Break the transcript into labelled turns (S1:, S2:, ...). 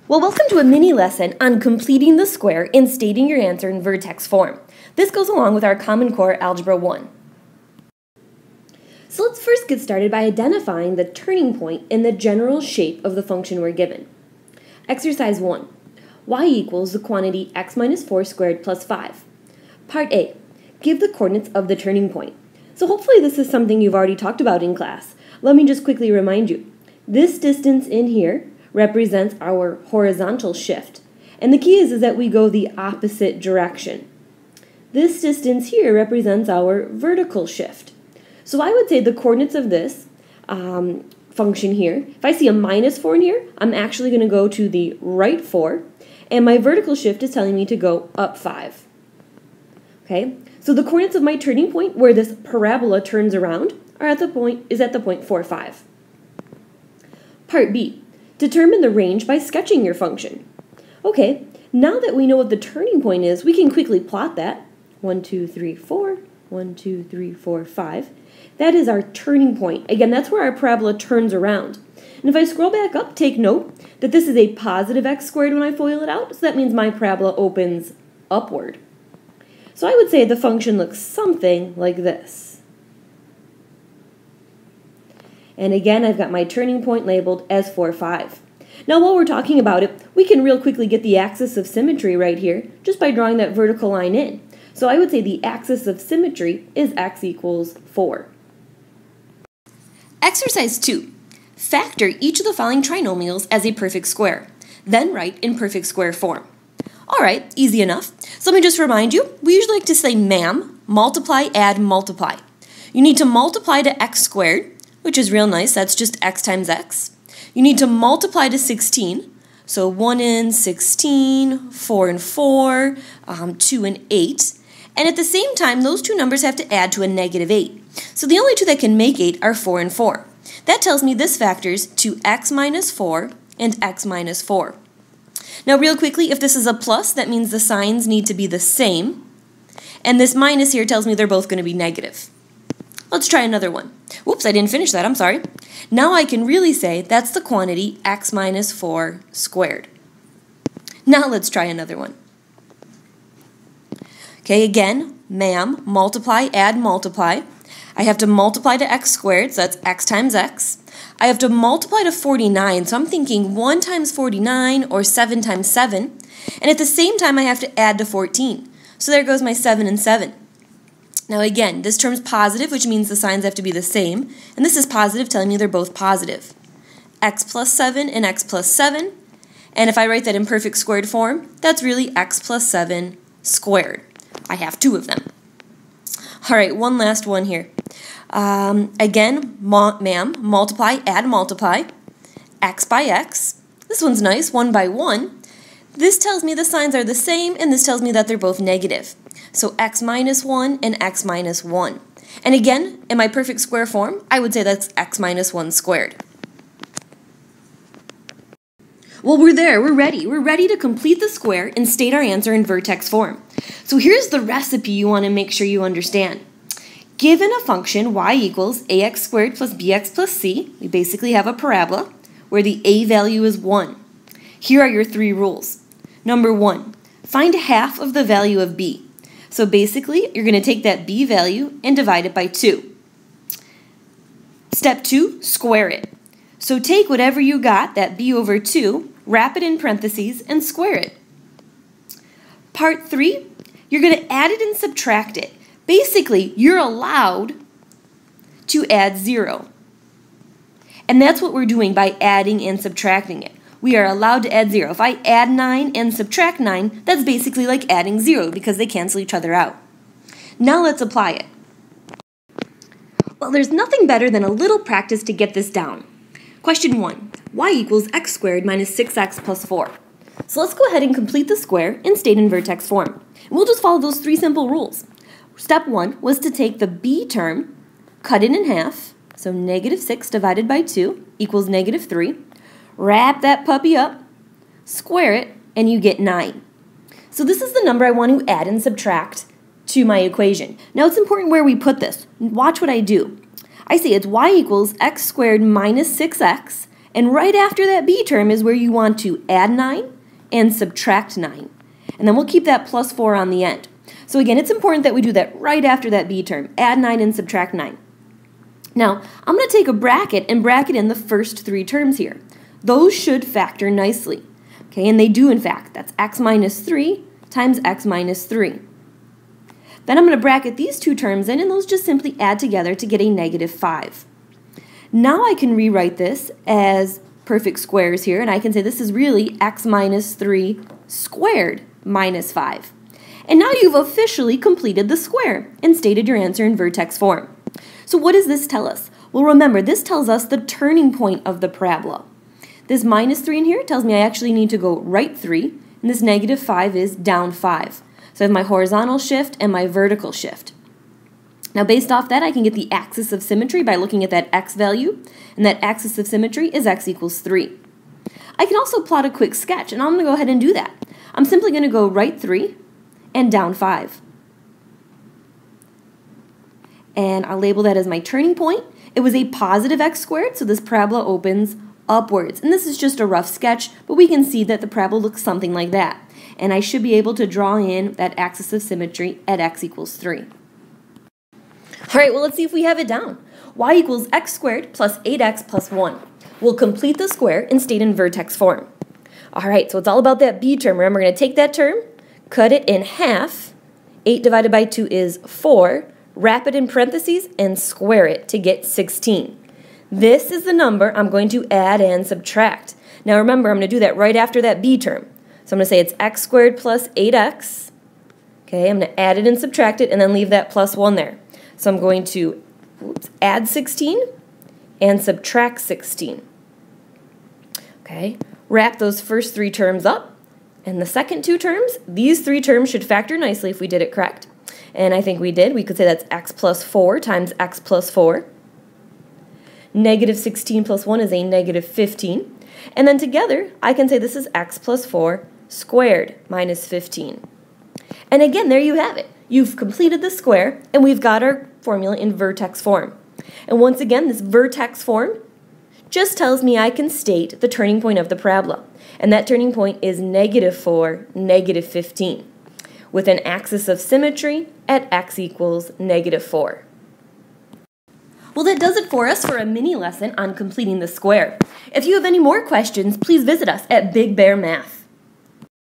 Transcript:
S1: Well, welcome to a mini lesson on completing the square and stating your answer in vertex form. This goes along with our Common Core Algebra 1. So let's first get started by identifying the turning point in the general shape of the function we're given. Exercise 1. Y equals the quantity x minus 4 squared plus 5. Part A. Give the coordinates of the turning point. So hopefully this is something you've already talked about in class. Let me just quickly remind you. This distance in here represents our horizontal shift. And the key is that we go the opposite direction. This distance here represents our vertical shift. So I would say the coordinates of this function here, if I see a minus 4 in here, I'm actually going to go to the right 4, and my vertical shift is telling me to go up 5. Okay, so the coordinates of my turning point, where this parabola turns around, are at the point 4, 5. Part B. Determine the range by sketching your function. Okay, now that we know what the turning point is, we can quickly plot that. 1, 2, 3, 4, 1, 2, 3, 4, 5. That is our turning point. Again, that's where our parabola turns around. And if I scroll back up, take note that this is a positive x squared when I FOIL it out, so that means my parabola opens upward. So I would say the function looks something like this. And again, I've got my turning point labeled as 4, 5. Now, while we're talking about it, we can real quickly get the axis of symmetry right here just by drawing that vertical line in. So I would say the axis of symmetry is x equals 4. Exercise 2. Factor each of the following trinomials as a perfect square. Then write in perfect square form. All right, easy enough. So let me just remind you, we usually like to say MAM, multiply, add, multiply. You need to multiply to x squared, which is real nice, that's just x times x. You need to multiply to 16, so 1 and 16, 4 and 4, 2 and 8. And at the same time, those two numbers have to add to a negative 8. So the only two that can make 8 are 4 and 4. That tells me this factors to x minus 4 and x minus 4. Now real quickly, if this is a plus, that means the signs need to be the same. And this minus here tells me they're both going to be negative. Let's try another one. Whoops, I didn't finish that, I'm sorry. Now I can really say that's the quantity x minus 4 squared. Now let's try another one. Okay, again, MAM, multiply, add, multiply. I have to multiply to x squared, so that's x times x. I have to multiply to 49, so I'm thinking 1 times 49 or 7 times 7. And at the same time, I have to add to 14. So there goes my 7 and 7. Now again, this term's positive, which means the signs have to be the same, and this is positive, telling me they're both positive. X plus 7 and x plus 7, and if I write that in perfect squared form, that's really x plus 7 squared. I have 2 of them. All right, one last one here. Again, MAM, multiply, add, multiply, x by x. This one's nice, 1 by 1. This tells me the signs are the same, and this tells me that they're both negative. So x minus 1 and x minus 1. And again, in my perfect square form, I would say that's x minus 1 squared. Well, we're there, we're ready. We're ready to complete the square and state our answer in vertex form. So here's the recipe you want to make sure you understand. Given a function y equals ax squared plus bx plus c, we basically have a parabola where the a value is 1. Here are your 3 rules. Number 1, find half of the value of b. So basically, you're going to take that b value and divide it by 2. Step 2, square it. So take whatever you got, that b over 2, wrap it in parentheses, and square it. Part 3, you're going to add it and subtract it. Basically, you're allowed to add 0. And that's what we're doing by adding and subtracting it. We are allowed to add 0. If I add 9 and subtract 9, that's basically like adding 0 because they cancel each other out. Now let's apply it. Well, there's nothing better than a little practice to get this down. Question 1. Y equals x squared minus 6x plus 4. So let's go ahead and complete the square and state in vertex form. We'll just follow those 3 simple rules. Step 1 was to take the b term, cut it in half, so negative 6 divided by 2 equals negative 3. Wrap that puppy up, square it, and you get 9. So this is the number I want to add and subtract to my equation. Now it's important where we put this. Watch what I do. I say it's y equals x squared minus 6x, And right after that b term is where you want to add 9 and subtract 9. And then we'll keep that plus 4 on the end. So again, it's important that we do that right after that b term. Add 9 and subtract 9. Now, I'm going to take a bracket and bracket in the first 3 terms here. Those should factor nicely. Okay, and they do in fact. That's x minus 3 times x minus 3. Then I'm going to bracket these 2 terms in, and those just simply add together to get a negative 5. Now I can rewrite this as perfect squares here, and I can say this is really x minus 3 squared minus 5. And now you've officially completed the square and stated your answer in vertex form. So what does this tell us? Well, remember, this tells us the turning point of the parabola. This minus 3 in here tells me I actually need to go right 3, and this negative 5 is down 5. So I have my horizontal shift and my vertical shift. Now based off that, I can get the axis of symmetry by looking at that x value, and that axis of symmetry is x equals 3. I can also plot a quick sketch, and I'm going to go ahead and do that. I'm simply going to go right 3 and down 5. And I'll label that as my turning point. It was a positive x squared, so this parabola opens upwards. And this is just a rough sketch, but we can see that the parabola looks something like that. And I should be able to draw in that axis of symmetry at x equals 3. All right, well, let's see if we have it down. Y equals x squared plus 8x plus 1. We'll complete the square and state in vertex form. All right, so it's all about that b term. Remember, we're going to take that term, cut it in half. 8 divided by 2 is 4. Wrap it in parentheses and square it to get 16. This is the number I'm going to add and subtract. Now remember, I'm going to do that right after that b term. So I'm going to say it's x squared plus 8x. Okay, I'm going to add it and subtract it and then leave that plus 1 there. So I'm going to add 16 and subtract 16. Okay, wrap those first 3 terms up. And the second 2 terms, these 3 terms should factor nicely if we did it correct. And I think we did. We could say that's x plus 4 times x plus 4. Negative 16 plus 1 is a negative 15. And then together, I can say this is x plus 4 squared minus 15. And again, there you have it. You've completed the square, and we've got our formula in vertex form. And once again, this vertex form just tells me I can state the turning point of the parabola. And that turning point is negative 4, negative 15, with an axis of symmetry at x equals negative 4. Well, that does it for us for a mini lesson on completing the square. If you have any more questions, please visit us at Big Bear Math.